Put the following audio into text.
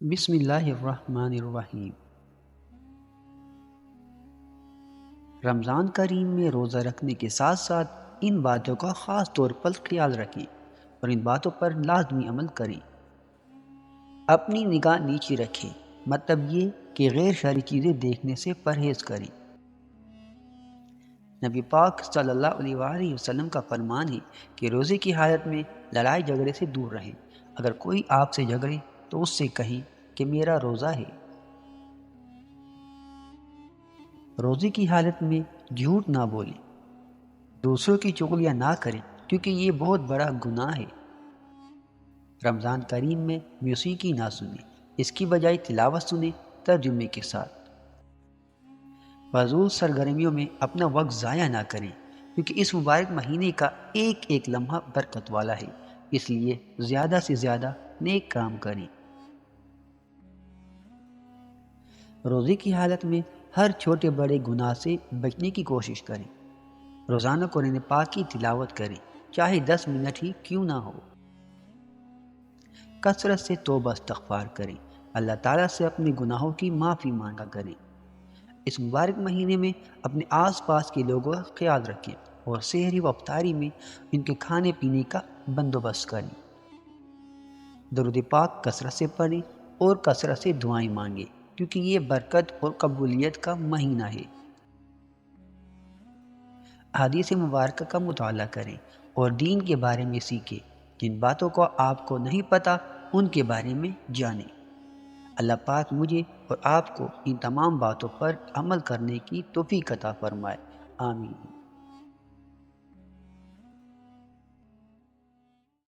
بسم اللہ الرحمن الرحیم۔ رمضان کریم میں روزہ رکھنے کے ساتھ ساتھ ان باتوں کا خاص طور پر خیال رکھیں اور ان باتوں پر لازمی عمل کریں۔ اپنی نگاہ نیچی رکھیں، مطلب یہ کہ غیر شرعی چیزیں دیکھنے سے پرہیز کریں۔ نبی پاک صلی اللہ علیہ وآلہ وسلم کا فرمان ہے کہ روزے کی حالت میں لڑائی جھگڑے سے دور رہیں۔ اگر کوئی آپ سے جھگڑے تو اس سے کہیں کہ میرا روزہ ہے۔ روزے کی حالت میں جھوٹ نہ بولیں، دوسروں کی چغلیاں نہ کریں کیونکہ یہ بہت بڑا گناہ ہے۔ رمضان کریم میں موسیقی نہ سنیں، اس کی بجائے تلاوت سنیں ترجمے کے ساتھ۔ فضول سرگرمیوں میں اپنا وقت ضائع نہ کریں کیونکہ اس مبارک مہینے کا ایک ایک لمحہ برکت والا ہے، اس لیے زیادہ سے زیادہ نیک کام کریں۔ روزے کی حالت میں ہر چھوٹے بڑے گناہ سے بچنے کی کوشش کریں۔ روزانہ قرآن پاک کی تلاوت کریں، چاہے 10 منٹ ہی کیوں نہ ہو۔ کثرت سے توبہ استغفار کریں، اللہ تعالیٰ سے اپنے گناہوں کی معافی مانگا کریں۔ اس مبارک مہینے میں اپنے آس پاس کے لوگوں کا خیال رکھیں اور سحری و افطاری میں ان کے کھانے پینے کا بندوبست کریں۔ درود پاک کثرت سے پڑھیں اور کثرت سے دعائیں مانگیں کیونکہ یہ برکت اور قبولیت کا مہینہ ہے۔ احادیث مبارکہ کا مطالعہ کریں اور دین کے بارے میں سیکھیں۔ جن باتوں کو آپ کو نہیں پتہ ان کے بارے میں جانیں۔ اللہ پاک مجھے اور آپ کو ان تمام باتوں پر عمل کرنے کی توفیق عطا فرمائے، آمین۔